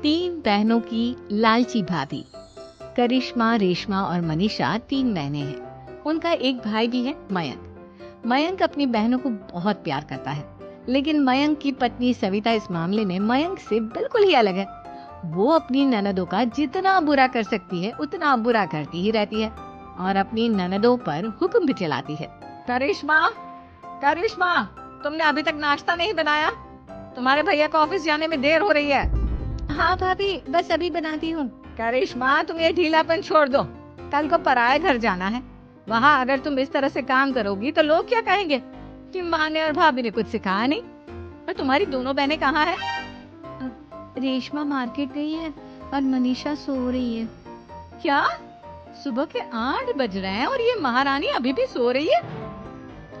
तीन बहनों की लालची भाभी। करिश्मा, रेशमा और मनीषा तीन बहनें हैं। उनका एक भाई भी है, मयंक। मयंक अपनी बहनों को बहुत प्यार करता है, लेकिन मयंक की पत्नी सविता इस मामले में मयंक से बिल्कुल ही अलग है। वो अपनी ननदों का जितना बुरा कर सकती है उतना बुरा करती ही रहती है और अपनी ननदों पर हुक्म भी चलाती है। करिश्मा, करिश्मा, तुमने अभी तक नाश्ता नहीं बनाया? तुम्हारे भैया को ऑफिस जाने में देर हो रही है। हाँ भाभी, बस अभी बनाती हूँ। करिश्मा, तुम ये ढीलापन छोड़ दो। कल को पराये घर जाना है। वहाँ अगर तुम इस तरह से काम करोगी तो लोग क्या कहेंगे कि माँ ने और भाभी ने कुछ सिखाया नहीं। पर तुम्हारी दोनों बहनें कहाँ हैं? रेशमा मार्केट गई है और मनीषा सो रही है। क्या? सुबह के 8 बज रहे हैं और ये महारानी अभी भी सो रही है?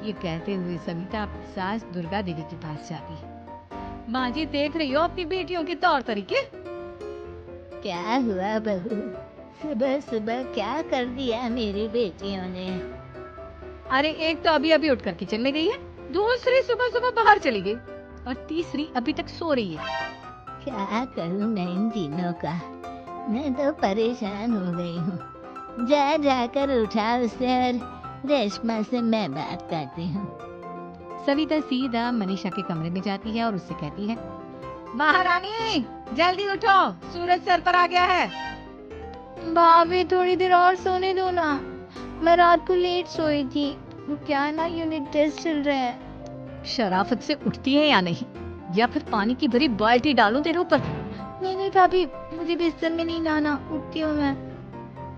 ये कहते हुए सविता अपनी सास दुर्गा देवी के पास जाती है। माँ जी, देख रही हो अपनी बेटियों के तौर तरीके? क्या हुआ बहू? सुबह सुबह क्या कर दिया मेरी बेटियों ने? अरे, एक तो अभी अभी उठकर किचन में गई है, दूसरी सुबह सुबह बाहर चली गई और तीसरी अभी तक सो रही है। क्या करूं मैं इन तीनों का? मैं तो परेशान हो गई हूँ। जा जाकर उठा उसे और रेशमा से मैं बात करती हूँ। सविता सीधा मनीषा के कमरे में जाती है और उससे कहती है, महारानी, जल्दी उठो, सूरज सर पर आ गया है। भाभी थोड़ी देर और सोने दो ना, मैं रात को लेट सोई थी। क्या ना, यूनिट टेस्ट चल रहा है। शराफत से उठती है या नहीं, या फिर पानी की भरी बाल्टी डालूं तेरे ऊपर? नहीं भाभी, मुझे बिस्तर में नहीं लाना, उठती हूँ मैं।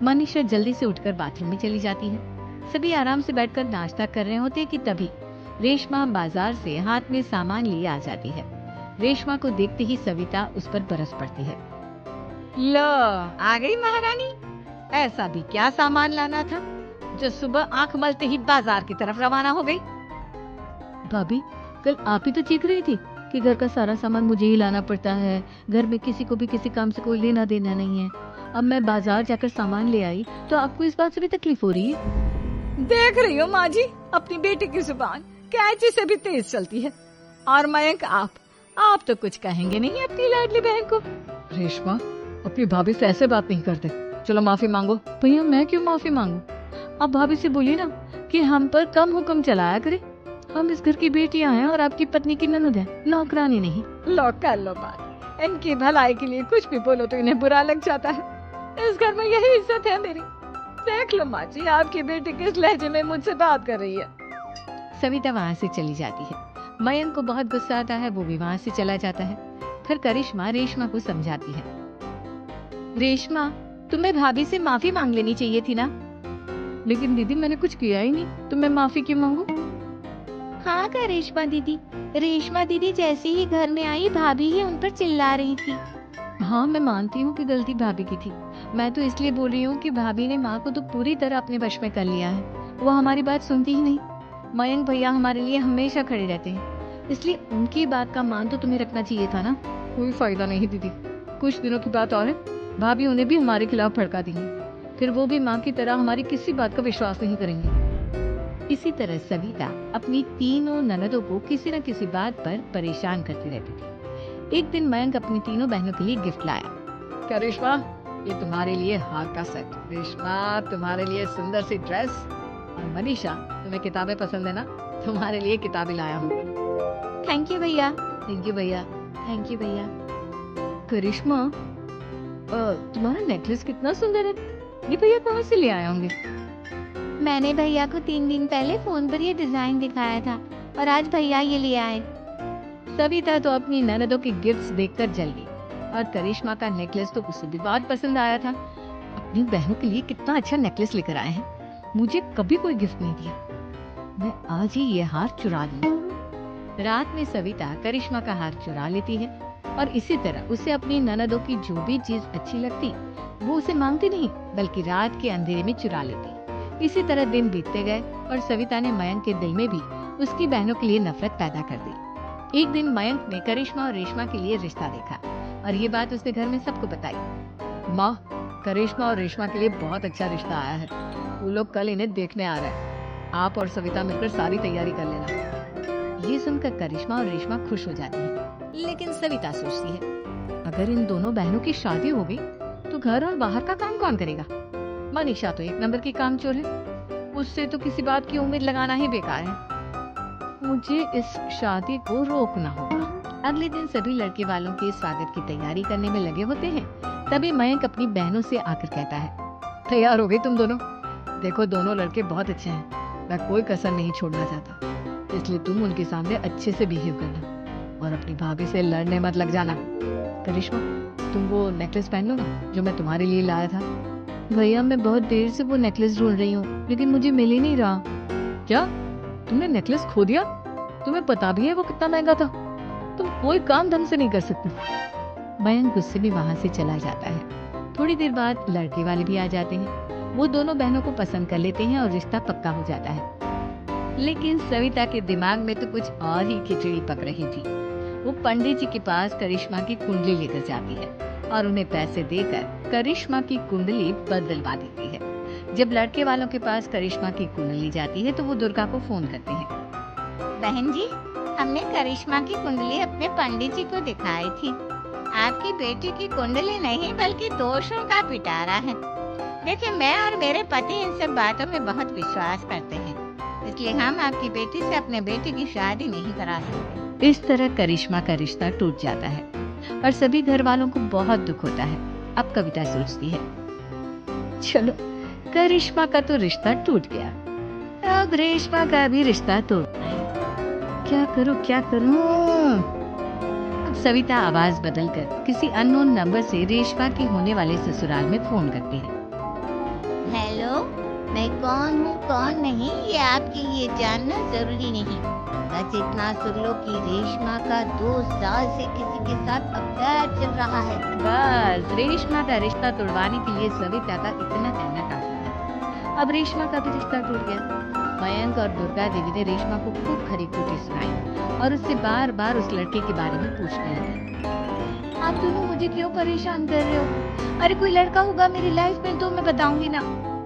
मनीषा जल्दी से उठकर बाथरूम में चली जाती है। सभी आराम से बैठकर नाश्ता कर रहे होते कि तभी रेशमा बाजार से हाथ में सामान लिए आ जाती है। रेशमा को देखते ही सविता उस पर बरस पड़ती है। लो, आ गई महारानी। ऐसा भी क्या सामान लाना था जो सुबह आंख मलते ही बाजार की तरफ रवाना हो गई? भाभी, कल आप ही तो चीख रही थी कि घर का सारा सामान मुझे ही लाना पड़ता है, घर में किसी को भी किसी काम से कोई लेना देना नहीं है। अब मैं बाजार जाकर सामान ले आई तो आपको इस बात से भी तकलीफ हो रही है? देख रही हो माँ जी, अपनी बेटी की जुबान कैंची से भी तेज चलती है। और मयंक, आप तो कुछ कहेंगे नहीं अपनी लाडली बहन को। रेशमा, अपनी भाभी से ऐसे बात नहीं करते। चलो माफी मांगो। भैया, मैं क्यों माफी मांगू? आप भाभी से बोलिए ना कि हम पर कम हुक्म चलाया करे। हम इस घर की बेटियां हैं और आपकी पत्नी की ननद है, नौकरानी नहीं। लो, कर लो बात। इनकी भलाई के लिए कुछ भी बोलो तो इन्हें बुरा लग जाता है। इस घर में यही इज्जत है मेरी। देख लो माँ जी, आपकी बेटी किस लहजे में मुझसे बात कर रही है। सविता वहाँ से चली जाती है। मयंक को बहुत गुस्सा आता है, वो भी वहाँ से चला जाता है। फिर करिश्मा रेशमा को समझाती है, रेशमा, तुम्हें भाभी से माफी मांग लेनी चाहिए थी ना। लेकिन दीदी, मैंने कुछ किया ही नहीं तो मैं माफी क्यों मांगू? हाँ करिश्मा दीदी, रेशमा दीदी जैसे ही घर में आई भाभी ही उन पर चिल्ला रही थी। हाँ, मैं मानती हूँ कि गलती भाभी की थी। मैं तो इसलिए बोल रही हूँ कि भाभी ने माँ को तो पूरी तरह अपने वश में कर लिया है। वो हमारी बात सुनती ही नहीं। मयंक भैया हमारे लिए हमेशा खड़े रहते हैं, इसलिए उनकी बात का मान तो तुम्हें रखना चाहिए था ना। कोई फायदा नहीं दीदी, कुछ दिनों की बात और है, भाभी उन्हें भी हमारे खिलाफ भड़का देंगी। फिर वो भी माँ की तरह हमारी किसी बात का विश्वास नहीं करेंगे। इसी तरह सविता अपनी तीनों ननदों को किसी न किसी बात पर परेशान करती रहती थी। एक दिन मयंक अपनी तीनों बहनों के लिए गिफ्ट लाया। क्या रेशमा, ये तुम्हारे लिए हार का सेट। रेशमा, तुम्हारे लिए सुंदर सी ड्रेस। और मनीषा, तुम्हें किताबें पसंद है ना, तुम्हारे लिए किताबें लाया हूँ। थैंक यू भैया। थैंक यू भैया। थैंक यू भैया। करिश्मा, तुम्हारा नेकलेस कितना सुंदर है। ये भैया कहाँ से ले आए होंगे? मैंने भैया को 3 दिन पहले फोन पर ये डिजाइन दिखाया था और आज भैया ये ले आए। सविता तो अपनी ननदों के गिफ्ट्स देखकर जल गई और करिश्मा का नेकलेस तो उसे भी बहुत पसंद आया था। अपनी बहनों के लिए कितना अच्छा नेकलेस लेकर आए हैं, मुझे कभी कोई गिफ्ट नहीं दिया। मैं आज ही ये हार चुरा लूंगी। रात में सविता करिश्मा का हार चुरा लेती है और इसी तरह उसे अपनी ननदों की जो भी चीज अच्छी लगती वो उसे मांगती नहीं, बल्कि रात के अंधेरे में चुरा लेती। इसी तरह दिन बीतते गए और सविता ने मयंक के दिल में भी उसकी बहनों के लिए नफरत पैदा कर दी। एक दिन मयंक ने करिश्मा और रेशमा के लिए रिश्ता देखा और ये बात उसने घर में सबको बताई। माँ, करिश्मा और रेशमा के लिए बहुत अच्छा रिश्ता आया है। वो लोग कल इन्हें देखने आ रहे हैं। आप और सविता मिलकर सारी तैयारी कर लेना। ये सुनकर करिश्मा और रेशमा खुश हो जाती है, लेकिन सविता सोचती है अगर इन दोनों बहनों की शादी हो गई तो घर और बाहर का काम कौन करेगा। मनीषा तो एक नंबर की कामचोर है, उससे तो किसी बात की उम्मीद लगाना ही बेकार है। मुझे इस शादी को रोकना होगा। अगले दिन सभी लड़के वालों के स्वागत की तैयारी करने में लगे होते हैं। तभी मयंक अपनी बहनों से आकर कहता है, तैयार हो गए तुम दोनों? देखो दोनों लड़के बहुत अच्छे हैं, मैं कोई कसर नहीं छोड़ना चाहता, इसलिए तुम उनके सामने अच्छे से बिहेव करना और अपनी भाभी से लड़ने मत लग जाना। करिश्मा, तुम वो नेकलेस पहन लो ना जो मैं तुम्हारे लिए लाया था। भैया मैं बहुत देर से वो नेकलेस ढूंढ रही हूँ, लेकिन मुझे मिल ही नहीं रहा। क्या तुमने नेकलेस खो दिया? तुम्हें पता भी है वो कितना महंगा था? तुम कोई काम ढंग से नहीं कर सकते। मयंक गुस्से में वहां से चला जाता है। थोड़ी देर बाद लड़के वाले भी आ जाते हैं। वो दोनों बहनों को पसंद कर लेते हैं और रिश्ता पक्का हो जाता है। लेकिन सविता के दिमाग में तो कुछ और ही खिचड़ी पक रही थी। वो पंडित जी के पास करिश्मा की कुंडली लेकर जाती है और उन्हें पैसे देकर करिश्मा की कुंडली बदलवा देती है। जब लड़के वालों के पास करिश्मा की कुंडली जाती है तो वो दुर्गा को फोन करते हैं। बहन जी, हमने करिश्मा की कुंडली अपने पंडित जी को दिखाई थी। आपकी बेटी की कुंडली नहीं बल्कि दोषों का पिटारा है। देखिए, मैं और मेरे पति इन सब बातों में बहुत विश्वास करते हैं, इसलिए हम आपकी बेटी से अपने बेटे की शादी नहीं करा सकते। इस तरह करिश्मा का रिश्ता टूट जाता है और सभी घर वालों को बहुत दुख होता है। अब कविता सोचती है, चलो करिश्मा का तो रिश्ता टूट गया, अब रेशमा का भी रिश्ता तोड़ना है। क्या करूं क्या करूं? अब सविता आवाज बदलकर किसी अननोन नंबर से रेशमा के होने वाले ससुराल में फोन करती है। हेलो, मैं कौन हूँ कौन नहीं ये आपके लिए जानना जरूरी नहीं। बस इतना सुन लो कि रेशमा का 2 साल से किसी के साथ अफेयर चल रहा है। बस रेशमा का रिश्ता तोड़वाने के लिए सविता का इतना कहना काफी है। अब रेशमा का भी रिश्ता टूट गया। मयंक और दुर्गा देवी ने रेशमा को खूब खरी खोटी सुनाई और उससे बार बार उस लड़के के बारे में पूछने लगे। आप दोनों मुझे क्यों परेशान कर रहे हो? अरे कोई लड़का होगा मेरी लाइफ में तो मैं बताऊंगी ना,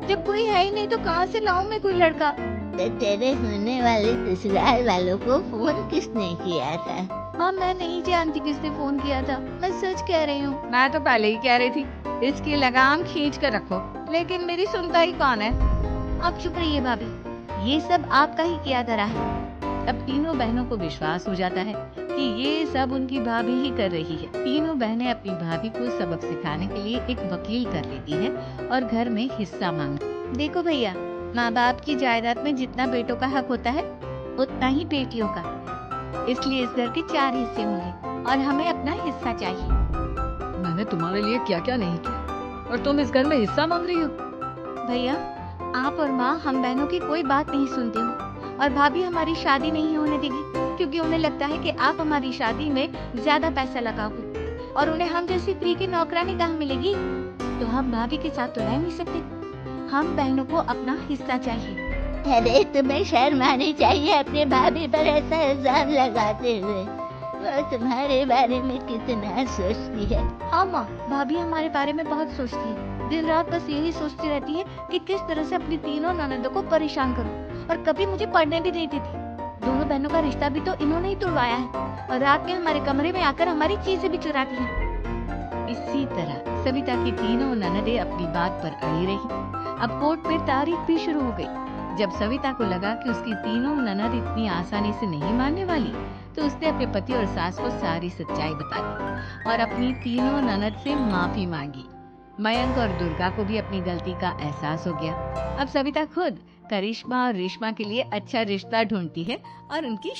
जब कोई है ही नहीं तो कहाँ से लाऊं मैं कोई लड़का? तो तेरे होने वाले ससुराल वालों को फोन किसने किया था? हाँ मैं नहीं जानती किसने फोन किया था, मैं सच कह रही हूँ। मैं तो पहले ही कह रही थी इसकी लगाम खींच कर रखो, लेकिन मेरी सुनता ही कौन है। अब चुप रहिए भाभी, ये सब आपका ही किया धरा है। अब तीनों बहनों को विश्वास हो जाता है कि ये सब उनकी भाभी ही कर रही है। तीनों बहनें अपनी भाभी को सबक सिखाने के लिए एक वकील कर लेती है और घर में हिस्सा मांग। देखो भैया, माँ बाप की जायदाद में जितना बेटों का हक होता है उतना ही बेटियों का, इसलिए इस घर के 4 हिस्से होंगे और हमें अपना हिस्सा चाहिए। मैंने तुम्हारे लिए क्या क्या नहीं किया और तुम इस घर में हिस्सा मांग रही हो? भैया, आप और माँ हम बहनों की कोई बात नहीं सुनते हो और भाभी हमारी शादी नहीं होने देगी, क्योंकि उन्हें लगता है कि आप हमारी शादी में ज्यादा पैसा लगाओगे और उन्हें हम जैसी फ्री की नौकरानी कहाँ मिलेगी। तो हम भाभी के साथ तो रह नहीं सकते, हम बहनों को अपना हिस्सा चाहिए। अरे तुम्हें शर्म आनी चाहिए अपने भाभी पर ऐसा इल्जाम लगाते हुए। वो तुम्हारे बारे में कितना सोचती है। हाँ माँ, भाभी हमारे बारे में बहुत सोचती है। दिन रात बस यही सोचती रहती है कि किस तरह से अपनी तीनों ननदों को परेशान करूं, और कभी मुझे पढ़ने भी नहीं देती। दोनों बहनों का रिश्ता भी तो इन्होंने ही तोड़वाया है और रात में हमारे कमरे में आकर हमारी चीजें भी चुराती हैं। इसी तरह सविता की तीनों ननदें अपनी बात पर अड़ी रही। अब कोर्ट में तारीख भी शुरू हो गई। जब सविता को लगा कि उसकी तीनों ननद इतनी आसानी से नहीं मानने वाली, तो उसने अपने पति और सास को सारी सच्चाई बता दी और अपनी तीनों ननद से माफी मांगी। मयंक और दुर्गा को भी अपनी गलती का एहसास हो गया। अब सविता खुद करिश्मा और रेशमा के लिए अच्छा रिश्ता ढूंढती है और उनकी